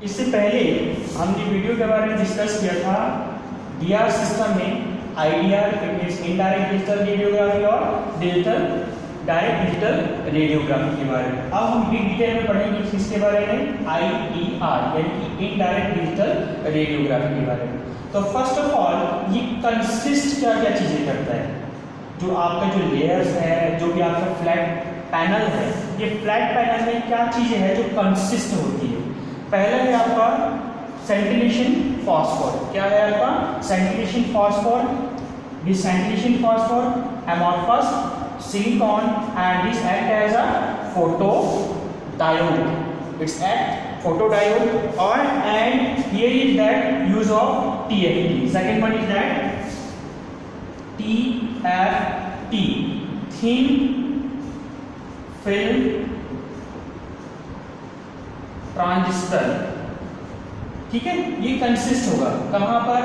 इससे पहले हमने वीडियो के बारे में डिस्कस किया था डीआर सिस्टम में आईडीआर इनडायरेक्ट डिजिटल रेडियोग्राफी और डायरेक्ट डिजिटल रेडियोग्राफी के बारे में। अब हम डिटेल में पढ़ेंगे इसके बारे में आईडीआर यानी कि इनडायरेक्ट डिजिटल रेडियोग्राफी के बारे में। तो फर्स्ट ऑफ ऑल ये कंसिस्ट क्या क्या चीजें करता है। जो आपका जो लेयर्स है, जो भी आपका फ्लैट पैनल है, ये फ्लैट पैनल में क्या चीजें हैं जो कंसिस्ट होती है। पहला है आपका सेंटिलेशन फॉस्फोर। क्या है आपका scintillation phosphor? This scintillation phosphor amorphous silicon and this act as a photodiode. It's act photodiode or and here is that use of TFT. Second one is that TFT, thin film transistor. ठीक है, ये consist होगा कहां पर?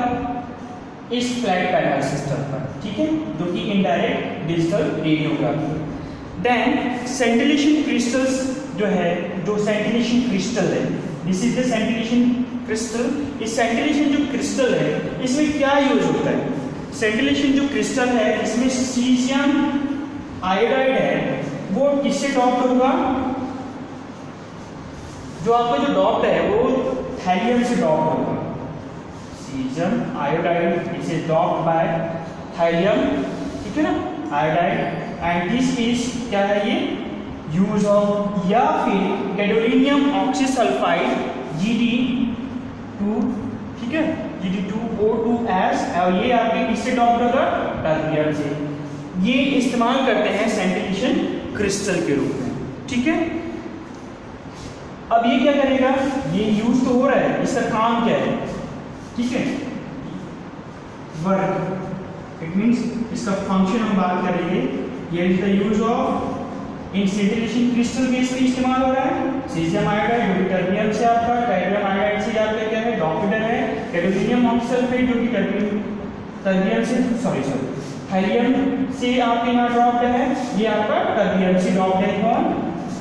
इस flat panel system पर। ठीक है, जो कि indirect digital radiography. Then scintillation crystals जो है, जो सेंटिलेशन क्रिस्टल है, this is the scintillation crystal. इस सेंटिलेशन जो क्रिस्टल है इसमें क्या यूज होता है? सेंटिलेशन जो क्रिस्टल है इसमें सीजियम आयोडाइड है, वो किससे डॉप्ड होगा? जो आपका जो डॉप्ड है वो थैलियम से डॉप्ड होगा। Caesium iodide is doped by thallium, ठीक है ना, आयोडाइड। एंड दिस इज क्या है ये? यूज ऑफ या फिर गैडोलिनियम ऑक्सीसल्फाइड Gd2, ठीक है, Gd2O2S, और ये आपके किससे डॉप्ड होगा? टर्बियम से। ये इस्तेमाल करते हैं सेंटिलेशन क्रिस्टल के रूप में। ठीक है, अब ये क्या करेगा? ये यूज तो हो रहा है, इसका काम क्या है? ठीक है, वर्क, इट मींस इसका फंक्शन हम बात करेंगे। ये is the use of in scintillation crystal base में इस्तेमाल हो रहा है। सीजियम आयोडाइड जो कि टर्बियम से आपका, टर्बियम आयोडाइड से आपका क्या है? डॉप्ड है। गैडोलिनियम ऑक्सीसल्फेट जो कि टर्बियम से थैलियम से आपके यहाँ ड्रॉप्ड है, ये आपका टर्बियम से ड्रॉप्ड है। कौन?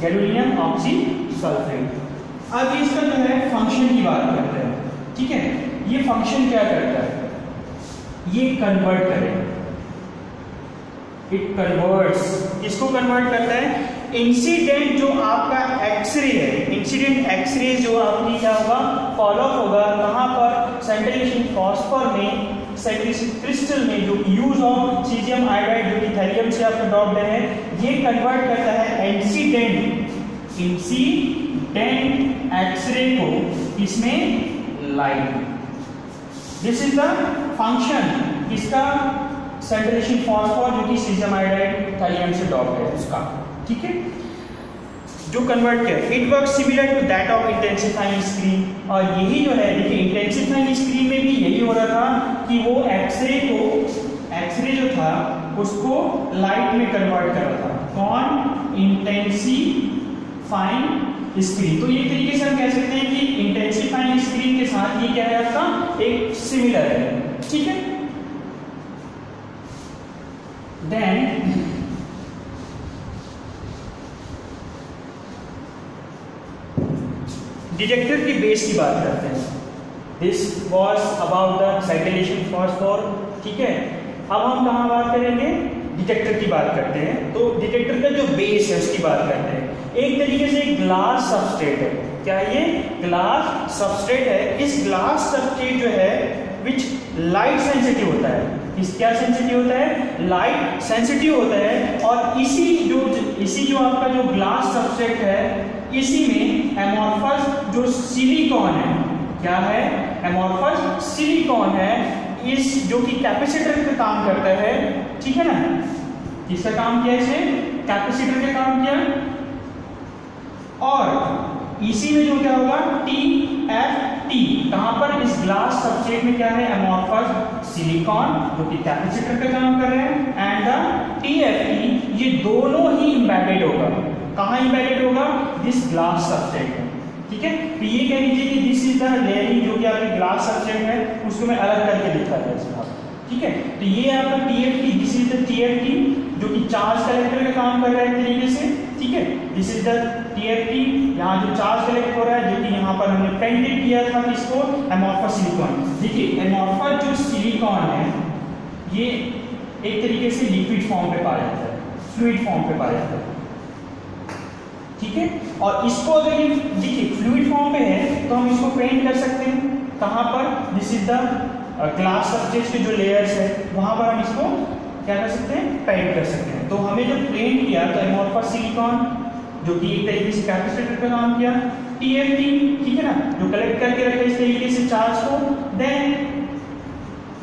गैडोलिनियम ऑक्सीसल्फेट। अब इसका जो है फंक्शन की बात करते हैं। ठीक है, ये फंक्शन क्या करता है? ये कन्वर्ट करेगा, इट कन्वर्ट्स। किसको कन्वर्ट करता है? इंसिडेंट जो आपका एक्सरे है, इंसिडेंट एक्सरे जो आपकी क्या होगा? फॉलो होगा कहां पर? सेंटिलेशन फॉस्फोर में, सेंटिलेशन क्रिस्टल में, जो यूज ऑफ सीजियम आयोडाइड जो कि थैलियम से आपका डॉप्ड है, ये कन्वर्ट करता है इंसिडेंट एक्सरे को इसमें light. This is the function किसका? सेंटिलेशन फॉस्फोर जो कि सीजियम आयोडाइड थैलियम से डॉप्ड है उसका। ठीक है, जो कन्वर्ट किया। It work similar to that of intensifying screen. और यही जो है, देखिए इंटेंसिफाइंग स्क्रीन में भी यही हो रहा था कि वो एक्सरे जो था उसको लाइट में कन्वर्ट कर रहा था। कौन? Intensifying screen. तो ये तरीके से हम कह सकते हैं कि इंटेंसिफाइंग स्क्रीन के साथ ये क्या है आपका? एक सिमिलर है। ठीक है, देन डिटेक्टर की बेस की बात करते हैं। This was about the scintillation phosphor. ठीक है, अब हम कहाँ बात करेंगे? डिटेक्टर की बात करते हैं। तो डिटेक्टर का जो बेस है उसकी बात करते हैं। एक तरीके से ग्लास सबस्ट्रेट है। क्या ये? ग्लास सबस्ट्रेट है। इस ग्लास सबस्ट्रेट जो है विच लाइट सेंसिटिव होता है। इस क्या सेंसिटिव होता है? लाइट सेंसिटिव होता है। और इसी जो आपका जो ग्लास सबस्ट्रेट है, इसी में एमोर्फस जो सिलिकॉन है, क्या है? एमोर्फस सिलिकॉन है, इस जो कि कैपेसिटर का काम करता है। ठीक है ना, किसका काम किया? इसे कैपेसिटर का काम किया। और इसी में जो क्या होगा? TFT, कहां पर? इस ग्लास सबस्ट्रेट में क्या है? एमोर्फस सिलिकॉन जो कि कैपेसिटर का काम कर रहे हैं, एंड द TFT, ये दोनों ही एम्बेडेड होगा। कहां एम्बेडेड होगा? दिस ग्लास सबस्ट्रेट में। ठीक है, तो ये कह लीजिए कि दिस इज द लेयरिंग जो कि आपके ग्लास सबस्ट्रेट है, उसको मैं अलग करके लिखा था इसमें। ठीक है, तो ये आपका TFT, this is the TFT जो कि चार्ज कलेक्टर का काम कर रहा है एक तरीके से। ठीक है। दिस इज द TFT, यहाँ जो चार्ज कलेक्ट हो रहा है, जो कि यहाँ पर हमने पेंटेड किया था किसको, एमोर्फस सिलिकॉन। देखिए एमोर्फस जो सिलिकॉन है ये एक तरीके से लिक्विड फॉर्म पे पाया जाता है, फ्लूइड फॉर्म पे पाया जाता है, ठीक है। और इसको अगर ये देखिए फ्लूइड फॉर्म पे है तो हम इसको पेंट कर सकते हैं कहाँ पर, this is the glass substrate के जो लेयर्स है वहां पर हम इसको क्या कर सकते हैं, पेंट कर सकते हैं। तो हमें जब पेंट किया तो एमोर्फस सिलिकॉन जो कि एक तरीके से कैपेसिटर का काम किया, TFT, ठीक है ना, जो कलेक्ट करके रखे इस तरीके से चार्ज को। देन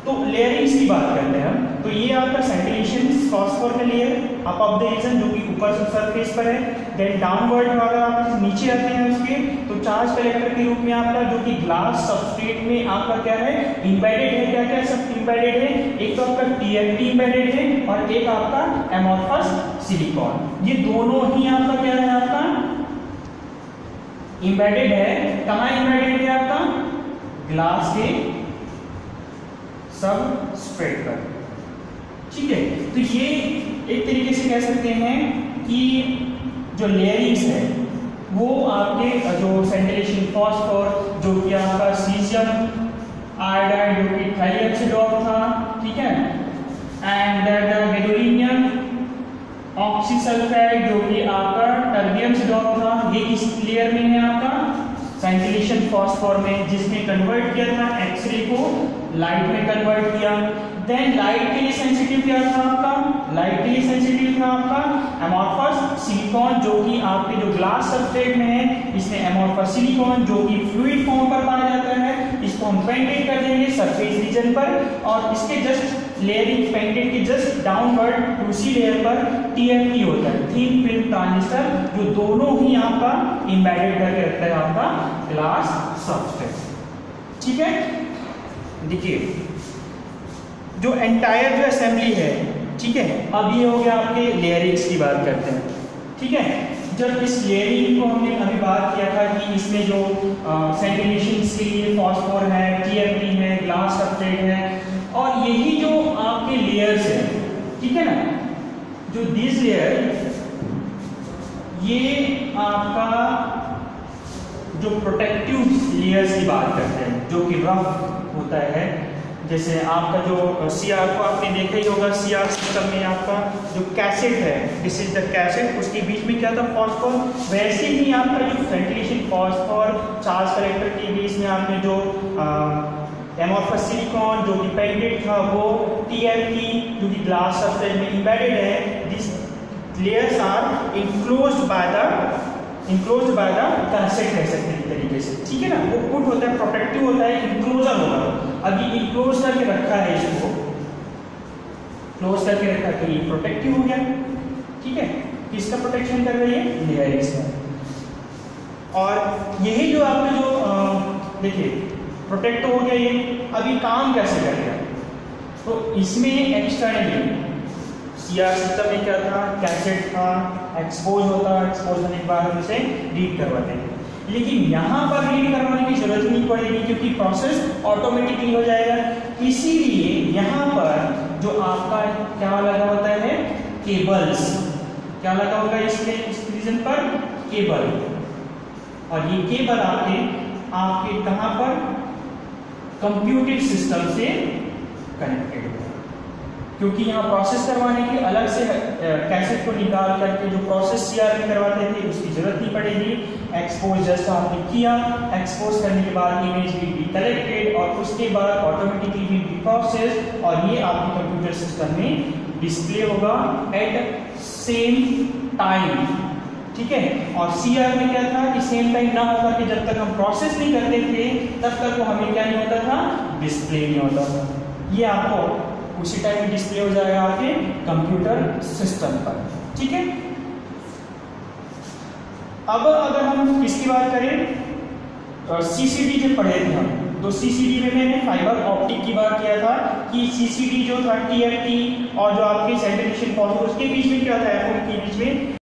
तो लेयरिंग्स की बात करते हैं हम, तो ये आपका सेंटिलेशन फॉस्फोर का layer up of the region जो कि ऊपर सरफेस पर है। देन डाउनवर्ड अगर आप नीचे आते हैं उसके तो चार्ज कलेक्टर के रूप में आपका जो कि ग्लास सबस्ट्रेट में आपका क्या है, इंबेडेड है। क्या क्या सब इंबेडेड है, एक तो आपका TFT इंबेडेड है और एक आपका एमोर्फस सिलिकॉन। ये दोनों ही आपका क्या है, आपका इंबेडेड है। कहाँ इंबेडेड है, आपका ग्लास के सबस्ट्रेट पर, ठीक है। तो ये एक तरीके से कह सकते हैं कि जो लेयरिंग्स है वो आपके जो सेंटिलेशन फॉस्फोर जो कि आपका सीजियम आयोडाइड जो कि थैलियम से डॉट था, ठीक है, एंड गैडोलिनियम ऑक्सीसल्फाइड जो कि आपका टर्बियम से डॉट था, ये किस लेयर में है, आपका सेंटिलेशन फॉस्फोर में, जिसने कन्वर्ट किया था एक्सरे को लाइट में कन्वर्ट किया। देन लाइट के लिए सेंसिटिव क्या था आपका, लाइट के लिए सेंसिटिव था आपका एमोर्फस सिलिकॉन जो कि आपके जो ग्लास सबस्ट्रेट में है, इसमें एमोर्फस सिलिकॉन जो कि फ्लूइड फॉर्म पर पाया जाता है। इसको हम पेंटेड कर देंगे सरफेस रीजन पर और इसके जस्ट लेयरिंग पेंटेड के जस्ट डाउनवर्ड उसी लेयर पर TFT होता है, थिन फिल्म ट्रांजिस्टर, जो दोनों ही आपका इंबेडेड करके रखता है आपका ग्लास सबस्ट्रेट, ठीक है। देखिए जो एंटायर जो असेंबली है, ठीक है, अब ये हो गया आपके लेयरिंग्स की बात करते हैं, ठीक है। जब इस लेयरिंग को हमने अभी बात किया था कि इसमें जो सेंटिलेशन के लिए फॉस्फोर है, TFT है, ग्लास सबस्ट्रेट है और यही जो आपके लेयर्स है, ठीक है ना, जो दिस लेयर ये आपका जो प्रोटेक्टिव लेयर्स की बात करते हैं जो कि रफ होता है। जैसे आपका जो CR को आपने देखा ही होगा, CR सिस्टम में आपका जो कैसेट है, दिस इज द कैसेट, उसके बीच में क्या था, फॉस्फोर। वैसे ही आपका जो सेंटिलेशन फॉस्फोर चार्ज कलेक्टर के बीच में आपने जो एमोर्फस सिलिकॉन जो कि पेंटेड था वो TFT जो कि ग्लास सबस्ट्रेट में इंबेडेड है। This layers are enclosed by the cassette कह सकते हैं एक तरीके से, ठीक है ना। वो पुट होता है, प्रोटेक्टिव होता है, इंक्लोजर होता है। अभी इंक्लोज करके रखा है, इसको क्लोज करके रखा है तो ये प्रोटेक्टिव हो गया, ठीक है। किसका प्रोटेक्शन कर रही है, लेयरिंग्स का। और यही जो आपने जो देखिए प्रोटेक्ट हो गया ये, अभी काम कैसे करेगा, तो इसमें एक्सटर्नली CR सिस्टम में क्या था, कैसेट था, एक्सपोज होता, एक्सपोज होने के बाद हम इसे रीड करवाते हैं। लेकिन यहाँ पर रीड करवाने की जरूरत नहीं पड़ेगी क्योंकि प्रोसेस ऑटोमेटिकली हो जाएगा। इसीलिए यहाँ पर जो आपका क्या लगा होता है, केबल्स, क्या लगा होगा इसमें, इस रीजन पर केबल, और ये केबल आपके कहाँ पर, कंप्यूटर सिस्टम से कनेक्टेड है। क्योंकि यहाँ प्रोसेस करवाने की अलग से कैसेट को निकाल करके जो प्रोसेस CR में करवाते थे उसकी जरूरत नहीं पड़ेगी। एक्सपोज जस्ट आपने किया, एक्सपोज करने के बाद इमेज विल बी कलेक्टेड और उसके बाद ऑटोमेटिकली विल बी प्रोसेस्ड और ये आपके कंप्यूटर सिस्टम में डिस्प्ले होगा एट सेम टाइम, ठीक है। और CR में क्या था कि सेम टाइम ना होगा कि जब तक हम प्रोसेस नहीं करते थे तब तक वो हमें क्या नहीं होता था, डिस्प्ले नहीं होता था। ये आपको उसी टाइम में डिस्प्ले हो जाएगा आपके कंप्यूटर सिस्टम पर, ठीक है। अब अगर हम इसकी बात करें, CCD जो पढ़े थे हम, तो CCD में मैंने फाइबर ऑप्टिक की बात किया था कि CCD जो था TFT और जो आपके सेंटिलेशन फॉस्फोर उसके बीच में क्या था, के बीच में